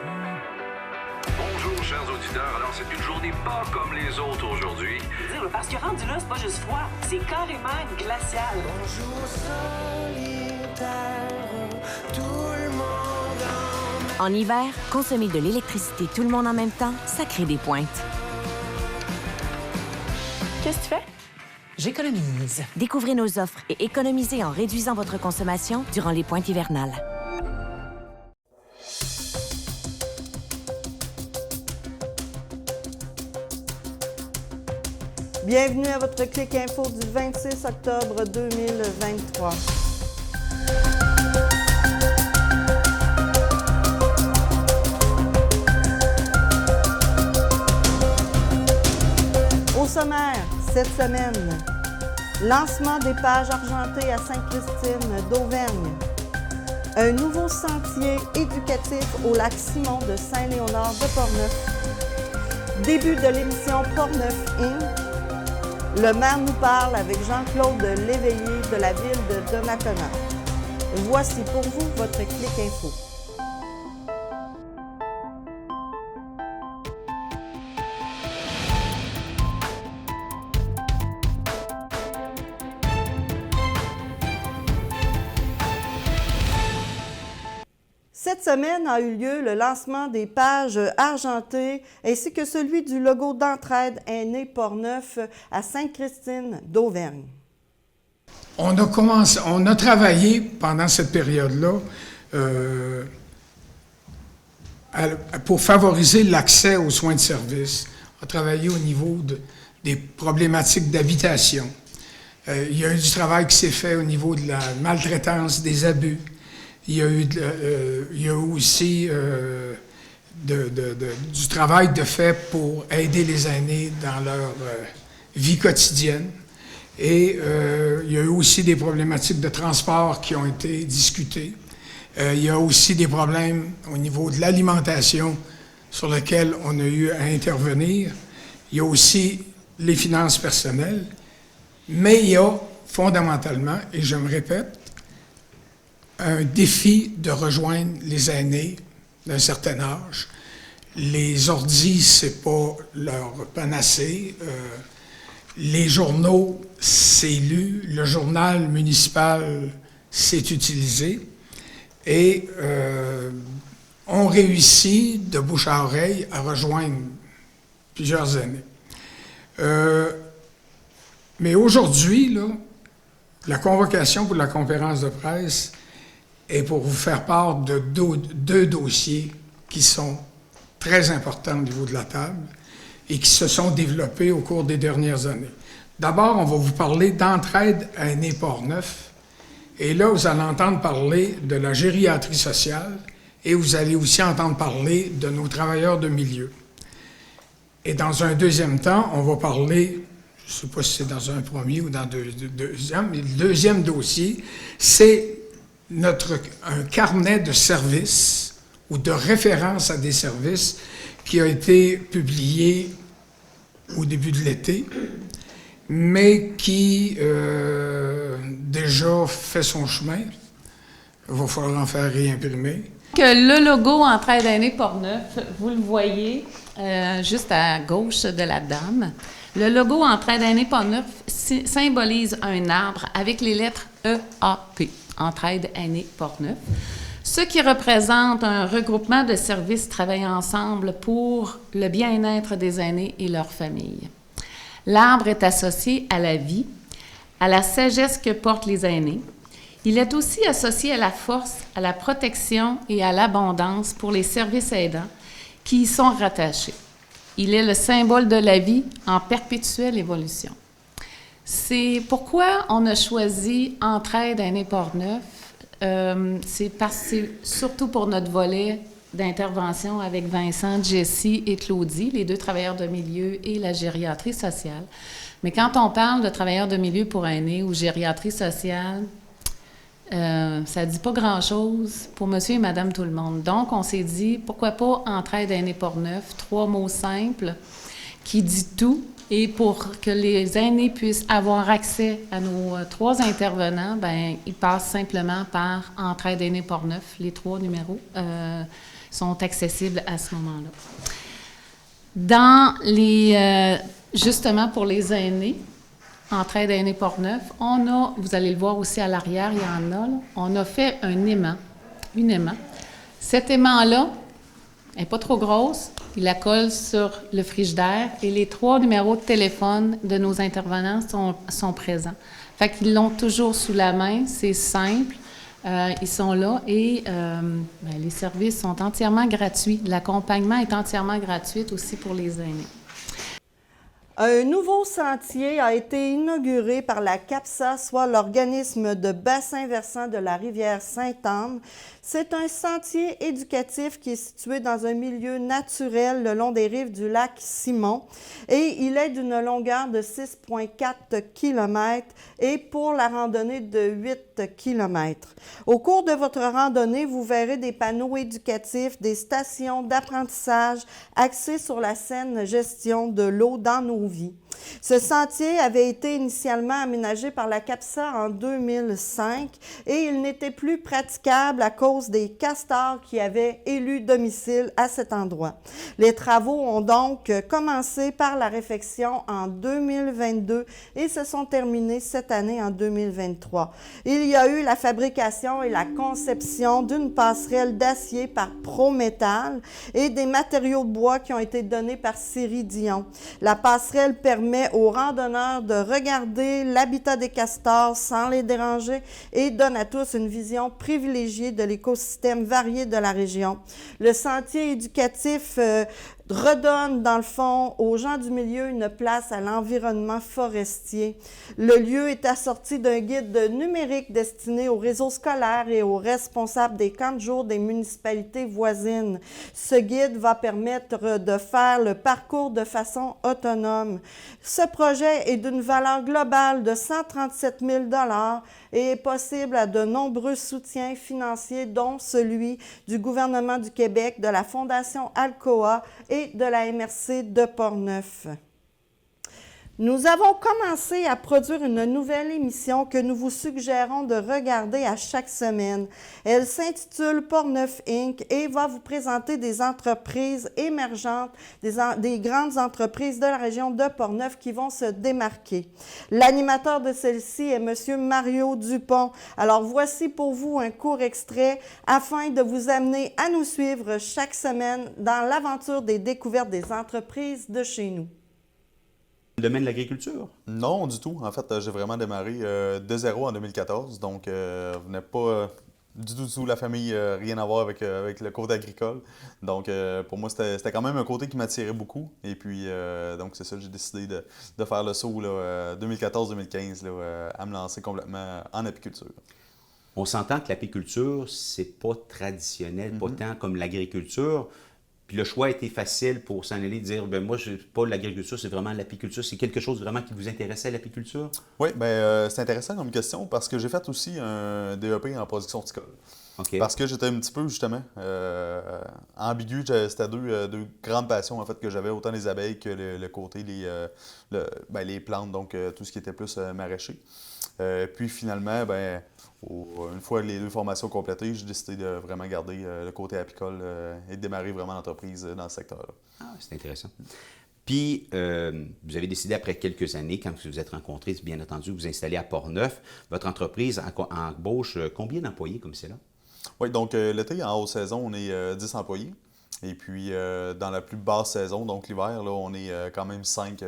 Bonjour, chers auditeurs. Alors, c'est une journée pas comme les autres aujourd'hui. Parce que rendu là, c'est pas juste froid, c'est carrément glacial. Bonjour solitaire, tout le monde En hiver, consommer de l'électricité tout le monde en même temps, ça crée des pointes. Qu'est-ce que tu fais? J'économise. Découvrez nos offres et économisez en réduisant votre consommation durant les pointes hivernales. Bienvenue à votre Clic Info du 26 octobre 2023. Au sommaire, cette semaine, lancement des pages argentées à Sainte-Christine d'Auvergne, un nouveau sentier éducatif au lac Simon de Saint-Léonard de Portneuf, début de l'émission Portneuf In. Le maire nous parle avec Jean-Claude Léveillé de la ville de Donnacona. Voici pour vous votre Clic Info. Cette semaine a eu lieu le lancement des pages argentées ainsi que celui du logo d'entraide Aînés Portneuf à Sainte-Christine d'Auvergne. On a travaillé pendant cette période-là pour favoriser l'accès aux soins de service. On a travaillé au niveau des problématiques d'habitation. Il y a eu du travail qui s'est fait au niveau de la maltraitance, des abus. Il y a eu aussi du travail de fait pour aider les aînés dans leur vie quotidienne. Et il y a eu aussi des problématiques de transport qui ont été discutées. Il y a aussi des problèmes au niveau de l'alimentation sur lesquels on a eu à intervenir. Il y a aussi les finances personnelles. Mais il y a fondamentalement, et je me répète, un défi de rejoindre les aînés d'un certain âge. Les ordis, c'est pas leur panacée. Les journaux, c'est lu. Le journal municipal, c'est utilisé. Et on réussit de bouche à oreille à rejoindre plusieurs aînés. Mais aujourd'hui, là, la convocation pour la conférence de presse et pour vous faire part de deux dossiers qui sont très importants au niveau de la table et qui se sont développés au cours des dernières années. D'abord, on va vous parler d'entraide à Aînés Portneuf. Et là, vous allez entendre parler de la gériatrie sociale et vous allez aussi entendre parler de nos travailleurs de milieu. Et dans un deuxième temps, on va parler, je ne sais pas si c'est dans un premier ou dans le deuxième, mais le deuxième dossier, c'est un carnet de services ou de référence à des services qui a été publié au début de l'été, mais qui déjà fait son chemin. Il va falloir en faire réimprimer. Le logo Entraide Aînés Portneuf, vous le voyez juste à gauche de la dame. Le logo Entraide Aînés Portneuf symbolise un arbre avec les lettres EAP. Entraide Aînés Portneuf, ce qui représente un regroupement de services travaillant ensemble pour le bien-être des aînés et leurs familles. L'arbre est associé à la vie, à la sagesse que portent les aînés. Il est aussi associé à la force, à la protection et à l'abondance pour les services aidants qui y sont rattachés. Il est le symbole de la vie en perpétuelle évolution. C'est pourquoi on a choisi Entraide Aînés Portneuf. C'est surtout pour notre volet d'intervention avec Vincent, Jessie et Claudie, les deux travailleurs de milieu et la gériatrie sociale. Mais quand on parle de travailleurs de milieu pour aînés ou gériatrie sociale, ça ne dit pas grand-chose pour monsieur et madame tout le monde. Donc, on s'est dit, pourquoi pas Entraide Aînés Portneuf, 3 mots simples qui dit tout Et pour que les aînés puissent avoir accès à nos 3 intervenants, ben ils passent simplement par Entraide Aînés Portneuf. Les 3 numéros sont accessibles à ce moment-là. Dans les, justement pour les aînés, Entraide Aînés Portneuf, on a, vous allez le voir aussi à l'arrière, il y en a, là, on a fait un aimant, une aimant. Cet aimant-là, elle n'est pas trop grosse, il la colle sur le frigidaire et les 3 numéros de téléphone de nos intervenants sont présents. Fait qu'ils l'ont toujours sous la main, c'est simple, ils sont là et les services sont entièrement gratuits. L'accompagnement est entièrement gratuit aussi pour les aînés. Un nouveau sentier a été inauguré par la CAPSA, soit l'organisme de bassin versant de la rivière Sainte-Anne. C'est un sentier éducatif qui est situé dans un milieu naturel le long des rives du lac Simon et il est d'une longueur de 6,4 km et pour la randonnée de 8 km. Au cours de votre randonnée, vous verrez des panneaux éducatifs, des stations d'apprentissage axées sur la saine gestion de l'eau dans nos vies. Ce sentier avait été initialement aménagé par la CAPSA en 2005 et il n'était plus praticable à cause des castors qui avaient élu domicile à cet endroit. Les travaux ont donc commencé par la réfection en 2022 et se sont terminés cette année en 2023. Il y a eu la fabrication et la conception d'une passerelle d'acier par Prométal et des matériaux de bois qui ont été donnés par Ceridion. La passerelle permet aux randonneurs de regarder l'habitat des castors sans les déranger et donne à tous une vision privilégiée de l'écosystème varié de la région. Le sentier éducatif redonne, dans le fond, aux gens du milieu une place à l'environnement forestier. Le lieu est assorti d'un guide numérique destiné au réseau scolaire et aux responsables des camps de jour des municipalités voisines. Ce guide va permettre de faire le parcours de façon autonome. Ce projet est d'une valeur globale de 137 000 $ et est possible à de nombreux soutiens financiers, dont celui du gouvernement du Québec, de la Fondation Alcoa et de la MRC de Portneuf. Nous avons commencé à produire une nouvelle émission que nous vous suggérons de regarder à chaque semaine. Elle s'intitule Portneuf Inc. et va vous présenter des entreprises émergentes, des grandes entreprises de la région de Portneuf qui vont se démarquer. L'animateur de celle-ci est M. Mario Dupont. Alors voici pour vous un court extrait afin de vous amener à nous suivre chaque semaine dans l'aventure des découvertes des entreprises de chez nous. Le domaine de l'agriculture? Non, du tout. En fait, j'ai vraiment démarré de zéro en 2014. Donc, vous n'êtes pas du tout la famille, rien à voir avec le côté agricole. Donc, pour moi, c'était quand même un côté qui m'attirait beaucoup. Et puis, donc, c'est ça, j'ai décidé de faire le saut 2014-2015 à me lancer complètement en apiculture. On s'entend que l'apiculture, c'est pas traditionnel, pas tant comme l'agriculture. Puis le choix a été facile pour s'en aller dire, ben moi, je pas l'agriculture, c'est vraiment l'apiculture. C'est quelque chose vraiment qui vous intéressait à l'apiculture? Oui, c'est intéressant comme question parce que j'ai fait aussi un DEP en production horticole. Okay. Parce que j'étais un petit peu, justement, ambigu. C'était deux grandes passions, en fait, que j'avais, autant les abeilles que le côté les plantes, donc tout ce qui était plus maraîcher. Puis finalement, une fois les 2 formations complétées, j'ai décidé de vraiment garder le côté apicole et de démarrer vraiment l'entreprise dans ce secteur-là. Ah, c'est intéressant. Puis, vous avez décidé, après quelques années, quand vous vous êtes rencontrés, bien entendu, vous installez à Portneuf. Votre entreprise embauche combien d'employés comme c'est là? Oui, donc l'été, en haute saison, on est 10 employés. Et puis, dans la plus basse saison, donc l'hiver, là, on est quand même 5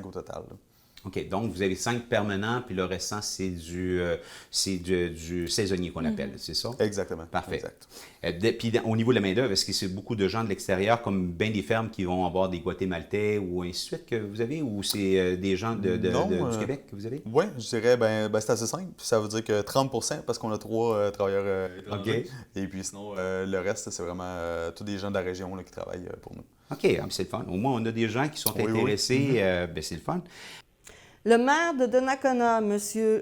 au total. Là. OK, donc vous avez 5 permanents, puis le restant, c'est du saisonnier qu'on appelle, c'est ça? Exactement. Parfait. Exact. Puis au niveau de la main-d'œuvre, est-ce que c'est beaucoup de gens de l'extérieur, comme bien des fermes qui vont avoir des Guatémaltais ou ainsi de suite que vous avez, ou c'est des gens du Québec que vous avez? Oui, je dirais, c'est assez simple. Ça veut dire que 30% parce qu'on a 3 travailleurs étrangers. Okay. Et puis sinon, le reste, c'est vraiment tous des gens de la région là, qui travaillent pour nous. OK, c'est le fun. Au moins, on a des gens qui sont intéressés. Oui. C'est le fun. Le maire de Donnacona, M.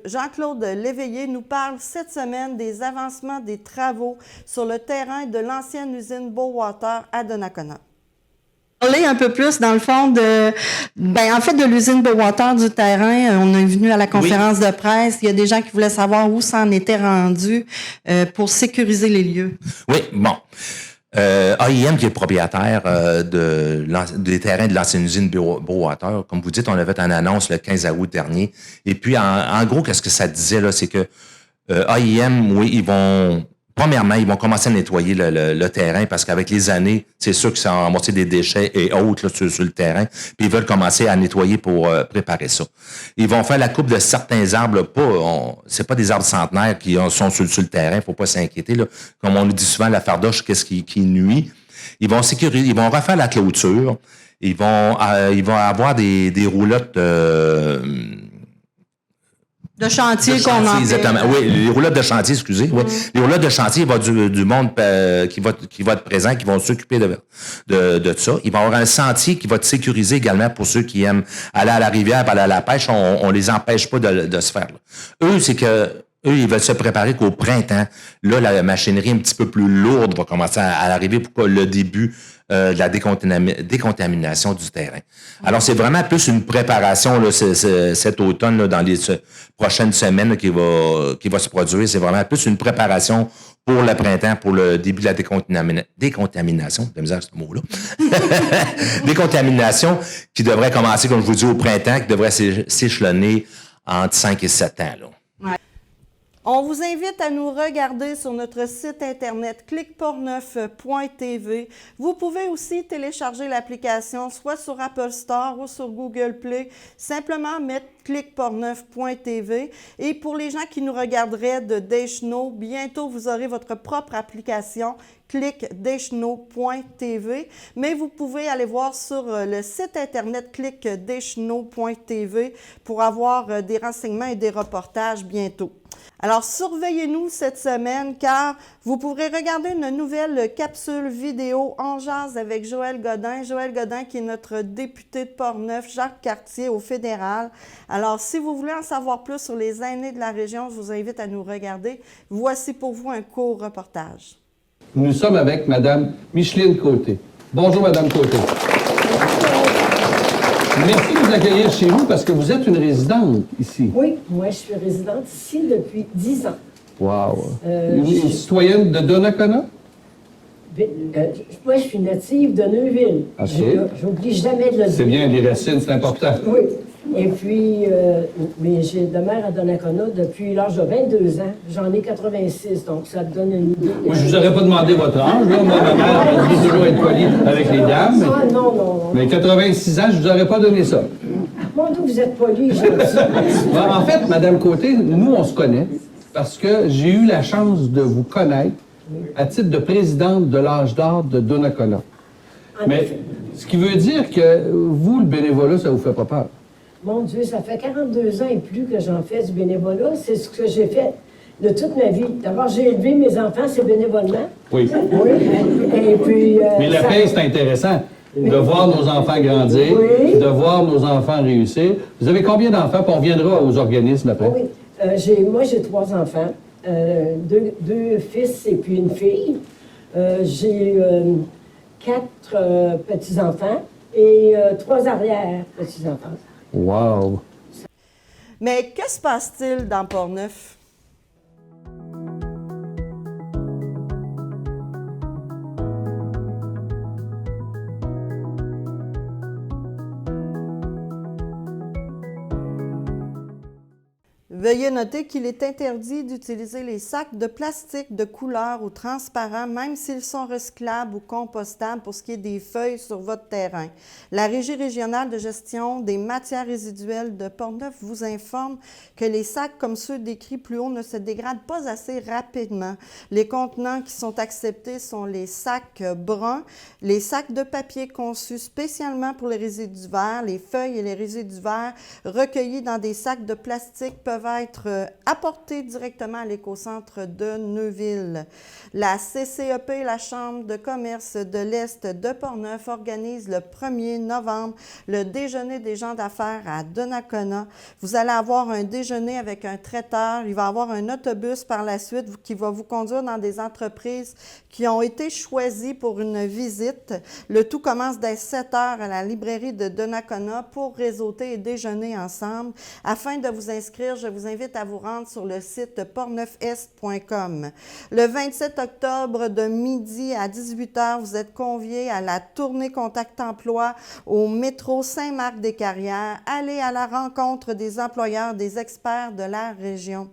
Jean-Claude Léveillé, nous parle cette semaine des avancements des travaux sur le terrain de l'ancienne usine Bowater à Donnacona. Parler un peu plus, dans le fond, de l'usine Bowater du terrain. On est venu à la conférence de presse. Il y a des gens qui voulaient savoir où ça en était rendu pour sécuriser les lieux. Oui, bon. AIM, qui est le propriétaire des terrains de l'ancienne usine Bowater, comme vous dites, on avait fait une annonce le 15 août dernier. Et puis, en gros, qu'est-ce que ça disait, là, c'est que AIM, oui, premièrement, ils vont commencer à nettoyer le terrain parce qu'avec les années, c'est sûr qu'ils ont amorti des déchets et autres là, sur le terrain. Puis ils veulent commencer à nettoyer pour préparer ça. Ils vont faire la coupe de certains arbres. C'est pas des arbres centenaires qui sont sur le terrain. Faut pas s'inquiéter. Là. Comme on nous dit souvent, la fardoche, qu'est-ce qui nuit? Ils vont sécuriser, ils vont refaire la clôture. Ils vont avoir des roulottes... de chantier qu'on en exactement. Oui, les roulottes de chantier, excusez. Oui. Les roulottes de chantier, il va du monde qui va être présent, qui vont s'occuper de ça. Il va y avoir un sentier qui va être sécurisé également pour ceux qui aiment aller à la rivière, aller à la pêche. On les empêche pas de se faire. Là. Eux, ils veulent se préparer qu'au printemps, là, la machinerie un petit peu plus lourde va commencer à arriver pour le début de la décontamination du terrain. Alors, c'est vraiment plus une préparation là, cet automne, là, dans les prochaines semaines là, qui va se produire. C'est vraiment plus une préparation pour le printemps, pour le début de la décontamination. De misère, ce mot-là. Décontamination qui devrait commencer, comme je vous dis, au printemps, qui devrait s'échelonner entre 5 et 7 ans. Là. On vous invite à nous regarder sur notre site internet cliqueportneuf.tv. Vous pouvez aussi télécharger l'application soit sur Apple Store ou sur Google Play. Simplement mettre cliqueportneuf.tv. Et pour les gens qui nous regarderaient de Deschenaux, bientôt vous aurez votre propre application cliquedeschenaux.tv. Mais vous pouvez aller voir sur le site internet cliquedeschenaux.tv pour avoir des renseignements et des reportages bientôt. Alors, surveillez-nous cette semaine car vous pourrez regarder une nouvelle capsule vidéo En jase avec Joël Godin. Joël Godin qui est notre député de Portneuf, Jacques Cartier au fédéral. Alors, si vous voulez en savoir plus sur les aînés de la région, je vous invite à nous regarder. Voici pour vous un court reportage. Nous sommes avec Mme Micheline Côté. Bonjour, Mme Côté. Merci de nous accueillir chez vous parce que vous êtes une résidente ici. Oui, moi je suis résidente ici depuis 10 ans. Wow! Une citoyenne de Donnacona? Moi je suis native de Neuville. Okay. J'oublie jamais de le dire. C'est bien, les racines, c'est important. Oui. Et puis, mais j'ai demeure à Donnacona depuis l'âge de 22 ans. J'en ai 86, donc ça te donne une idée. Moi, je vous aurais pas demandé votre âge, là. Moi, ma mère dit toujours être polie avec les dames. Ah, non. Mais 86 ans, je vous aurais pas donné ça. Mon Dieu, vous êtes poli, gentil. En fait, Mme Côté, nous, on se connaît parce que j'ai eu la chance de vous connaître à titre de présidente de l'âge d'or de Donnacona. Mais ce qui veut dire que vous, le bénévolat, ça vous fait pas peur? Mon Dieu, ça fait 42 ans et plus que j'en fais du bénévolat. C'est ce que j'ai fait de toute ma vie. D'abord, j'ai élevé mes enfants, c'est bénévolement. Oui. Oui. Et puis... mais la paix, c'est intéressant. De voir nos enfants grandir, de voir nos enfants réussir. Vous avez combien d'enfants? Puis on reviendra aux organismes après. Oui. Moi, j'ai 3 enfants. 2 fils et puis une fille. J'ai 4 petits-enfants et 3 arrière-petits-enfants. Wow! Mais que se passe-t-il dans Portneuf? Veuillez noter qu'il est interdit d'utiliser les sacs de plastique de couleur ou transparents, même s'ils sont recyclables ou compostables pour ce qui est des feuilles sur votre terrain. La Régie régionale de gestion des matières résiduelles de Portneuf vous informe que les sacs comme ceux décrits plus haut ne se dégradent pas assez rapidement. Les contenants qui sont acceptés sont les sacs bruns, les sacs de papier conçus spécialement pour les résidus verts, les feuilles et les résidus verts recueillis dans des sacs de plastique peuvent devra être apporté directement à l'écocentre de Neuville. La CCEP, la Chambre de commerce de l'Est de Portneuf, organise le 1er novembre le déjeuner des gens d'affaires à Donnacona. Vous allez avoir un déjeuner avec un traiteur. Il va y avoir un autobus par la suite qui va vous conduire dans des entreprises qui ont été choisies pour une visite. Le tout commence dès 7 heures à la librairie de Donnacona pour réseauter et déjeuner ensemble. Afin de vous inscrire, je vous invite à vous rendre sur le site portneufest.com. Le 27 octobre de midi à 18 h, vous êtes conviés à la tournée Contact Emploi au métro Saint-Marc-des-Carrières. Allez à la rencontre des employeurs, des experts de la région.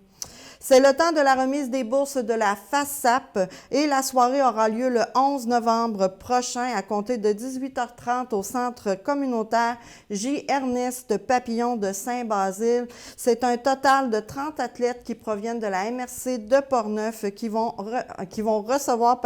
C'est le temps de la remise des bourses de la FASAP et la soirée aura lieu le 11 novembre prochain à compter de 18h30 au centre communautaire J. Ernest Papillon de Saint-Basile. C'est un total de 30 athlètes qui proviennent de la MRC de Portneuf qui vont recevoir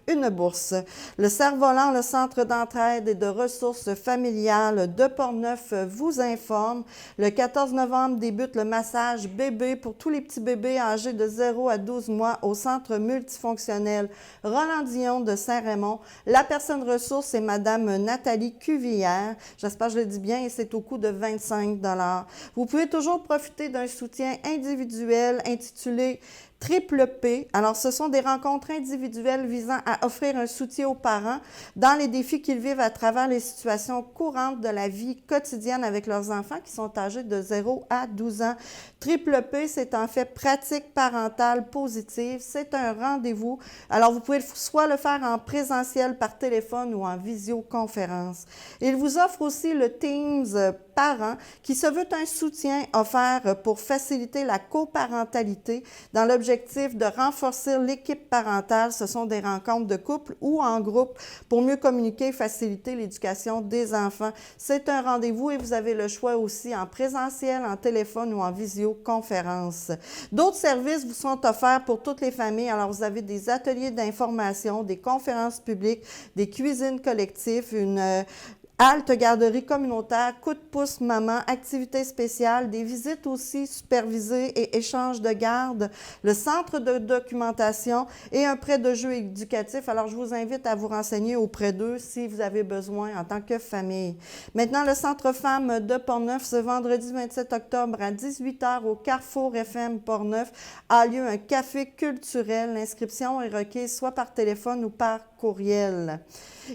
une bourse. Le Cerf-Volant, le centre d'entraide et de ressources familiales de Portneuf vous informe. Le 14 novembre débute le massage bébé pour tous les petits bébés âgés de 0 à 12 mois au centre multifonctionnel Roland-Dillon de Saint-Raymond. La personne ressource est Mme Nathalie Cuvière. J'espère que je le dis bien et c'est au coût de 25 $. Vous pouvez toujours profiter d'un soutien individuel intitulé Triple P. Alors, ce sont des rencontres individuelles visant à offrir un soutien aux parents dans les défis qu'ils vivent à travers les situations courantes de la vie quotidienne avec leurs enfants qui sont âgés de 0 à 12 ans. Triple P, c'est en fait pratique parentale positive. C'est un rendez-vous. Alors, vous pouvez soit le faire en présentiel par téléphone ou en visioconférence. Il vous offre aussi le Teams Parents qui se veut un soutien offert pour faciliter la coparentalité dans l'objectif de renforcer l'équipe parentale. Ce sont des rencontres de couple ou en groupe pour mieux communiquer et faciliter l'éducation des enfants. C'est un rendez-vous et vous avez le choix aussi en présentiel, en téléphone ou en visioconférence. D'autres services vous sont offerts pour toutes les familles. Alors, vous avez des ateliers d'information, des conférences publiques, des cuisines collectives, une halte garderie communautaire, coup de pouce maman, activités spéciales, des visites aussi supervisées et échanges de garde, le centre de documentation et un prêt de jeux éducatifs. Alors, je vous invite à vous renseigner auprès d'eux si vous avez besoin en tant que famille. Maintenant, le Centre Femmes de Portneuf, ce vendredi 27 octobre à 18 h au Carrefour FM Portneuf, a lieu un café culturel. L'inscription est requise soit par téléphone ou par courriel.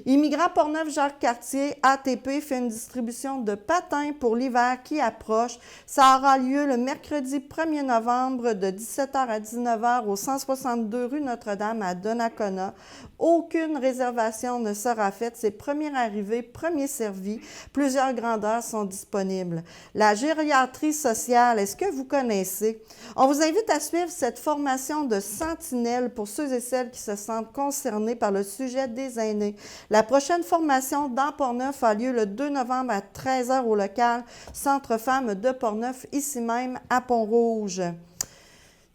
Immigrants Portneuf Jacques Cartier, ATP, fait une distribution de patins pour l'hiver qui approche. Ça aura lieu le mercredi 1er novembre de 17 h à 19 h au 162 rue Notre-Dame à Donnacona. Aucune réservation ne sera faite. C'est premier arrivé, premier servi. Plusieurs grandeurs sont disponibles. La gériatrie sociale, est-ce que vous connaissez? On vous invite à suivre cette formation de sentinelle pour ceux et celles qui se sentent concernés par le sujet des aînés. La prochaine formation dans Portneuf a lieu le 2 novembre à 13 h au local Centre Femmes de Portneuf, ici même à Pont-Rouge.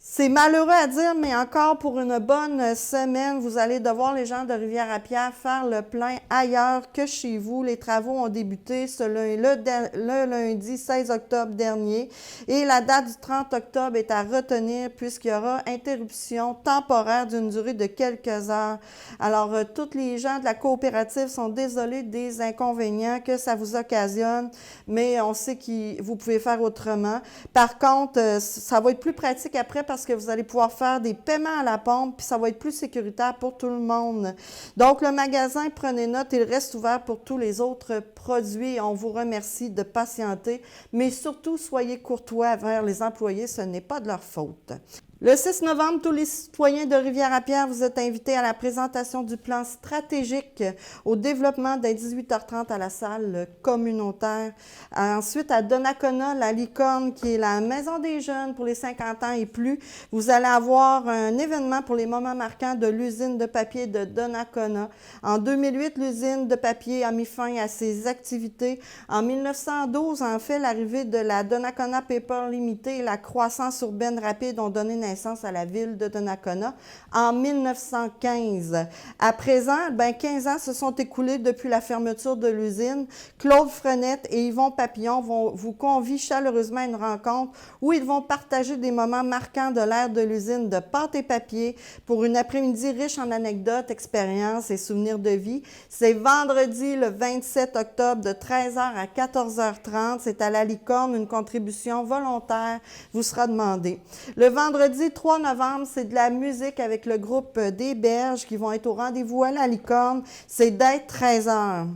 C'est malheureux à dire, mais encore pour une bonne semaine, vous allez devoir, les gens de Rivière-à-Pierre, faire le plein ailleurs que chez vous. Les travaux ont débuté le lundi 16 octobre dernier et la date du 30 octobre est à retenir puisqu'il y aura interruption temporaire d'une durée de quelques heures. Alors, tous les gens de la coopérative sont désolés des inconvénients que ça vous occasionne, mais on sait que vous pouvez faire autrement. Par contre, ça va être plus pratique après parce que vous allez pouvoir faire des paiements à la pompe, puis ça va être plus sécuritaire pour tout le monde. Donc, le magasin, prenez note, il reste ouvert pour tous les autres produits. On vous remercie de patienter, mais surtout, soyez courtois envers les employés, ce n'est pas de leur faute. Le 6 novembre, tous les citoyens de Rivière-à-Pierre, vous êtes invités à la présentation du plan stratégique au développement dès 18h30 à la salle communautaire. Ensuite, à Donnacona, la Licorne, qui est la maison des jeunes pour les 50 ans et plus, vous allez avoir un événement pour les moments marquants de l'usine de papier de Donnacona. En 2008, l'usine de papier a mis fin à ses activités. En 1912, en fait, l'arrivée de la Donnacona Paper Limited et la croissance urbaine rapide ont donné naissance naissance à la ville de Donnacona en 1915. À présent, 15 ans se sont écoulés depuis la fermeture de l'usine. Claude Frenette et Yvon Papillon vous convient chaleureusement à une rencontre où ils vont partager des moments marquants de l'ère de l'usine de pâte et papier pour une après-midi riche en anecdotes, expériences et souvenirs de vie. C'est vendredi le 27 octobre de 13h à 14h30. C'est à la Licorne, une contribution volontaire vous sera demandée. Le vendredi 3 novembre, c'est de la musique avec le groupe des Berges qui vont être au rendez-vous à la Licorne. C'est dès 13h.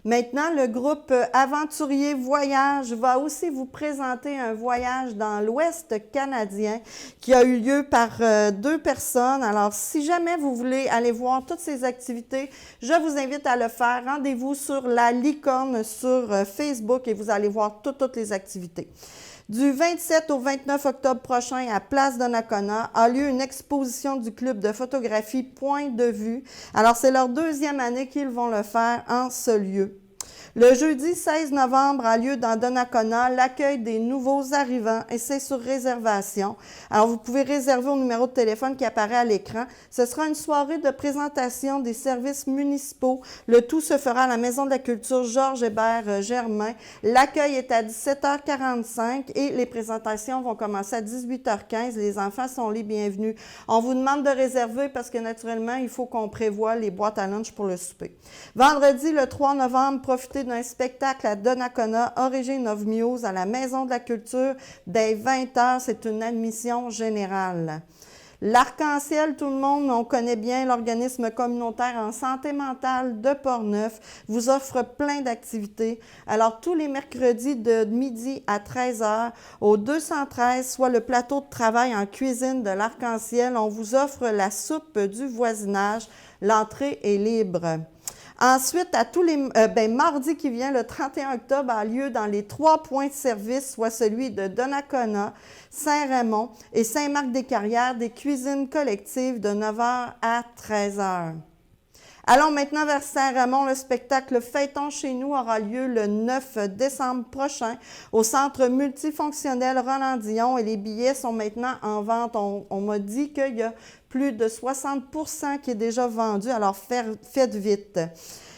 Maintenant, le groupe Aventurier Voyage va aussi vous présenter un voyage dans l'Ouest canadien qui a eu lieu par 2 personnes. Alors, si jamais vous voulez aller voir toutes ces activités, je vous invite à le faire. Rendez-vous sur la Licorne sur Facebook et vous allez voir toutes les activités. Du 27 au 29 octobre prochain, à Place Donnacona, a lieu une exposition du club de photographie Point de vue. Alors, c'est leur 2e année qu'ils vont le faire en ce lieu. Le jeudi 16 novembre a lieu dans Donnacona l'accueil des nouveaux arrivants et c'est sur réservation. Alors, vous pouvez réserver au numéro de téléphone qui apparaît à l'écran. Ce sera une soirée de présentation des services municipaux. Le tout se fera à la Maison de la Culture Georges Hébert Germain. L'accueil est à 17h45 et les présentations vont commencer à 18h15. Les enfants sont les bienvenus. On vous demande de réserver parce que naturellement, il faut qu'on prévoie les boîtes à lunch pour le souper. Vendredi, le 3 novembre, profitez d'un spectacle à Donnacona, Origin of Muse, à la Maison de la Culture, dès 20h. C'est une admission générale. L'Arc-en-Ciel, tout le monde, on connaît bien l'organisme communautaire en santé mentale de Portneuf, vous offre plein d'activités. Alors, tous les mercredis de midi à 13h, au 213, soit le plateau de travail en cuisine de l'Arc-en-Ciel, on vous offre la soupe du voisinage. L'entrée est libre. Ensuite, à tous les mardi qui vient, le 31 octobre, a lieu dans les 3 points de service, soit celui de Donnacona, Saint-Raymond et Saint-Marc-des-Carrières, des cuisines collectives de 9h à 13h. Allons maintenant vers Saint-Raymond. Le spectacle Fêtons chez nous aura lieu le 9 décembre prochain au Centre multifonctionnel Roland-Dion et les billets sont maintenant en vente. On m'a dit qu'il y a plus de 60% qui est déjà vendu, alors faites vite.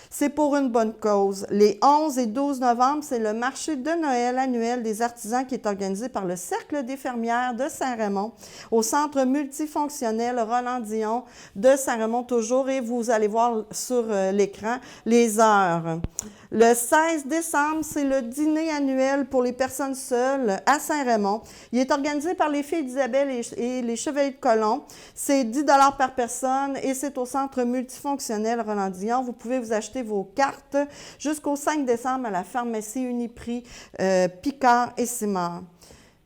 C'est pour une bonne cause. Les 11 et 12 novembre, c'est le marché de Noël annuel des artisans qui est organisé par le Cercle des fermières de Saint-Raymond au Centre multifonctionnel Roland-Dion de Saint-Raymond toujours et vous allez voir sur l'écran les heures. Le 16 décembre, c'est le dîner annuel pour les personnes seules à Saint-Raymond. Il est organisé par les Filles d'Isabelle et les Chevaliers de Colomb. C'est 10 $ par personne et c'est au Centre multifonctionnel Roland-Dion. Vous pouvez vous acheter vos cartes jusqu'au 5 décembre à la pharmacie Uniprix Picard et Simard.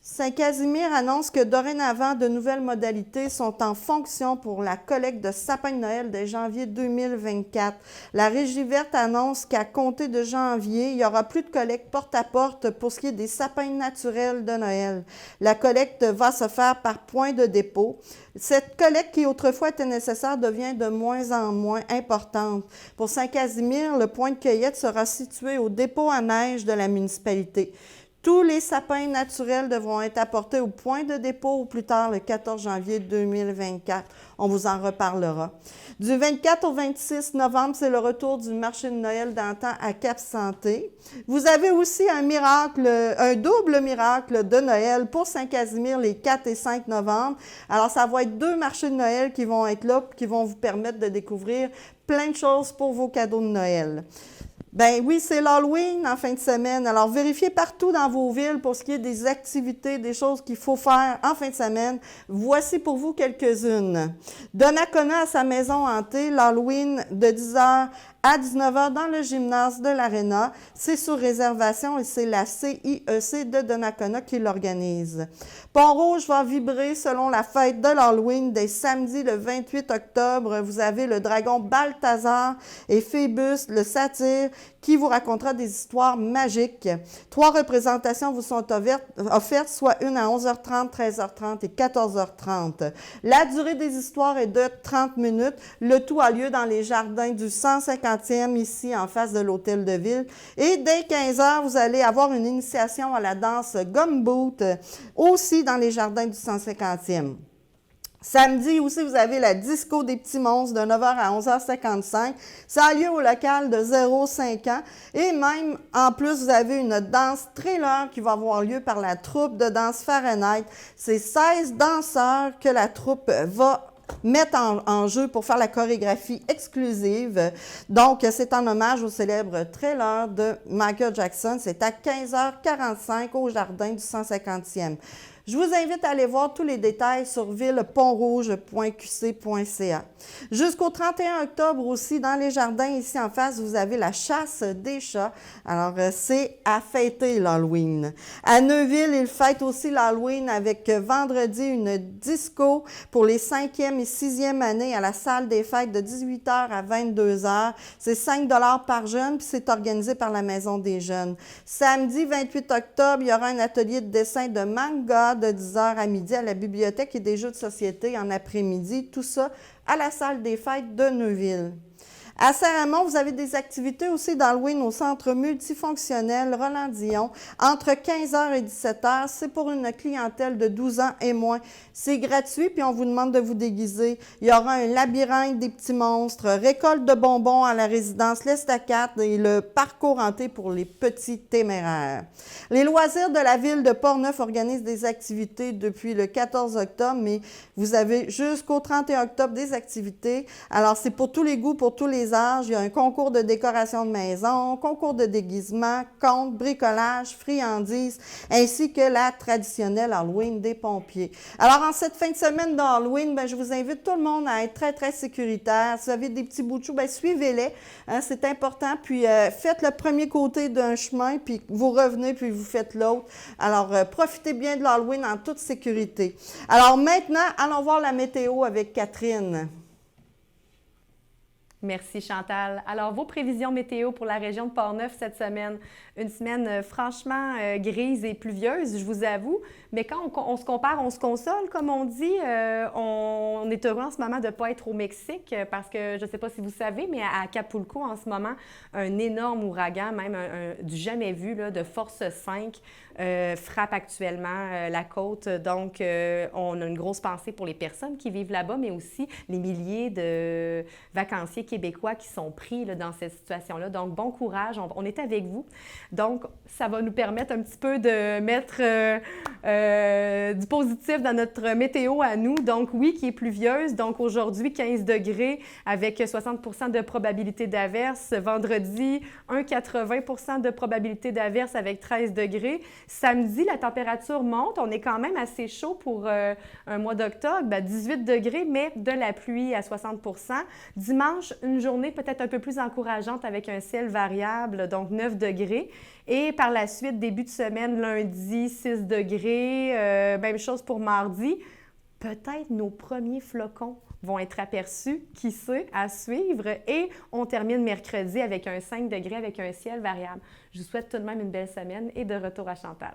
Saint-Casimir annonce que dorénavant, de nouvelles modalités sont en fonction pour la collecte de sapins de Noël dès janvier 2024. La Régie verte annonce qu'à compter de janvier, il n'y aura plus de collecte porte-à-porte pour ce qui est des sapins naturels de Noël. La collecte va se faire par point de dépôt. Cette collecte qui autrefois était nécessaire devient de moins en moins importante. Pour Saint-Casimir, le point de cueillette sera situé au dépôt à neige de la municipalité. Tous les sapins naturels devront être apportés au point de dépôt au plus tard le 14 janvier 2024. On vous en reparlera. Du 24 au 26 novembre, c'est le retour du marché de Noël d'antan à Cap-Santé. Vous avez aussi un double miracle de Noël pour Saint-Casimir les 4 et 5 novembre. Alors, ça va être 2 marchés de Noël qui vont être là, qui vont vous permettre de découvrir plein de choses pour vos cadeaux de Noël. Ben oui, c'est l'Halloween en fin de semaine. Alors, vérifiez partout dans vos villes pour ce qui est des activités, des choses qu'il faut faire en fin de semaine. Voici pour vous quelques-unes. Donnacona à sa maison hantée, l'Halloween de 10h à 19h dans le gymnase de l'Arena. C'est sur réservation et c'est la CIEC de Donnacona qui l'organise. Pont-Rouge va vibrer selon la fête de l'Halloween dès samedi le 28 octobre. Vous avez le dragon Balthazar et Phébus, le satyre, qui vous racontera des histoires magiques. 3 représentations vous sont offertes, soit une à 11h30, 13h30 et 14h30. La durée des histoires est de 30 minutes. Le tout a lieu dans les jardins du 150e, ici en face de l'Hôtel de Ville. Et dès 15h, vous allez avoir une initiation à la danse Gumboot, aussi dans les jardins du 150e. Samedi aussi, vous avez la disco des petits monstres de 9h à 11h55. Ça a lieu au local de 0-5 ans. Et même, en plus, vous avez une danse Thriller qui va avoir lieu par la troupe de danse Fahrenheit. C'est 16 danseurs que la troupe va mettre en jeu pour faire la chorégraphie exclusive. Donc, c'est en hommage au célèbre Thriller de Michael Jackson. C'est à 15h45 au jardin du 150e. Je vous invite à aller voir tous les détails sur ville-pont-rouge.qc.ca. Jusqu'au 31 octobre aussi, dans les jardins ici en face, vous avez la chasse des chats. Alors, c'est à fêter l'Halloween. À Neuville, ils fêtent aussi l'Halloween avec vendredi une disco pour les 5e et 6e années à la salle des fêtes de 18h à 22h. C'est 5 $ par jeune, puis c'est organisé par la Maison des jeunes. Samedi 28 octobre, il y aura un atelier de dessin de manga de 10h à midi à la bibliothèque et des jeux de société en après-midi. Tout ça à la salle des fêtes de Neuville. À Saint-Raymond, vous avez des activités aussi d'Halloween au centre multifonctionnel Roland-Dion entre 15h et 17h. C'est pour une clientèle de 12 ans et moins. C'est gratuit, puis on vous demande de vous déguiser. Il y aura un labyrinthe des petits monstres, récolte de bonbons à la résidence L'Estacade et le parcours hanté pour les petits téméraires. Les loisirs de la ville de Portneuf organisent des activités depuis le 14 octobre, mais vous avez jusqu'au 31 octobre des activités. Alors, c'est pour tous les goûts, pour tous les âges. Il y a un concours de décoration de maison, concours de déguisement, contes, bricolage, friandises, ainsi que la traditionnelle Halloween des pompiers. Alors, en cette fin de semaine d'Halloween, je vous invite tout le monde à être très, très sécuritaire. Si vous avez des petits bouts de chou, suivez-les. Hein, c'est important. Puis, faites le premier côté d'un chemin, puis vous revenez, puis vous faites l'autre. Alors, profitez bien de l'Halloween en toute sécurité. Alors, maintenant, allons voir la météo avec Catherine. Merci Chantal. Alors, vos prévisions météo pour la région de Portneuf cette semaine, une semaine franchement grise et pluvieuse, je vous avoue, mais quand on se compare, on se console, comme on dit. On est heureux en ce moment de ne pas être au Mexique parce que, je ne sais pas si vous savez, mais à Acapulco, en ce moment, un énorme ouragan, même du jamais vu, là, de force 5, frappe actuellement la côte. Donc, on a une grosse pensée pour les personnes qui vivent là-bas, mais aussi les milliers de vacanciers québécois qui sont pris là, dans cette situation-là. Donc, bon courage, on est avec vous. Donc, ça va nous permettre un petit peu de mettre du positif dans notre météo à nous. Donc, oui, qui est pluvieuse. Donc, aujourd'hui, 15 degrés avec 60 % de probabilité d'averse. Vendredi, 80 % de probabilité d'averse avec 13 degrés. Samedi, la température monte. On est quand même assez chaud pour un mois d'octobre. 18 degrés, mais de la pluie à 60 %. Dimanche, une journée peut-être un peu plus encourageante avec un ciel variable, donc 9 degrés. Et par la suite, début de semaine, lundi, 6 degrés. Même chose pour mardi. Peut-être nos premiers flocons vont être aperçus, qui sait, à suivre. Et on termine mercredi avec un 5 degrés avec un ciel variable. Je vous souhaite tout de même une belle semaine et de retour à Chantal.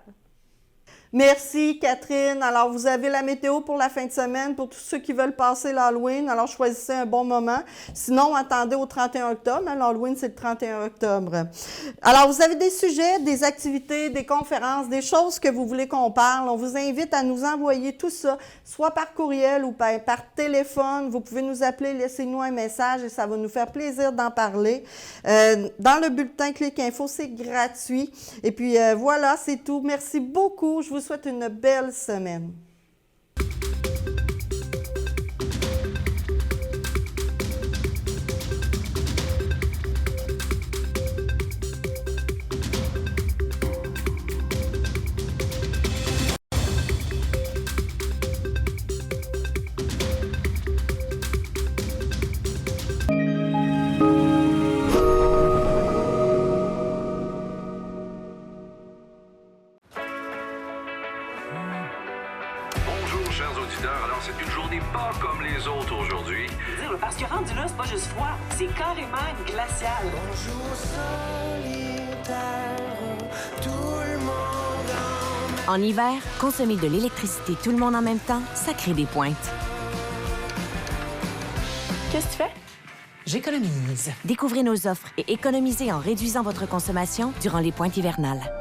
Merci, Catherine. Alors, vous avez la météo pour la fin de semaine pour tous ceux qui veulent passer l'Halloween. Alors, choisissez un bon moment. Sinon, attendez au 31 octobre. L'Halloween, c'est le 31 octobre. Alors, vous avez des sujets, des activités, des conférences, des choses que vous voulez qu'on parle. On vous invite à nous envoyer tout ça, soit par courriel ou par téléphone. Vous pouvez nous appeler, laissez-nous un message et ça va nous faire plaisir d'en parler. Dans le bulletin Clic Info, c'est gratuit. Et puis, voilà, c'est tout. Merci beaucoup. Je vous souhaite une belle semaine. C'est une journée pas comme les autres aujourd'hui. Parce que rendu là, c'est pas juste froid, c'est carrément glacial. Bonjour solitaire, tout le monde En hiver, consommer de l'électricité tout le monde en même temps, ça crée des pointes. Qu'est-ce que tu fais? J'économise. Découvrez nos offres et économisez en réduisant votre consommation durant les pointes hivernales.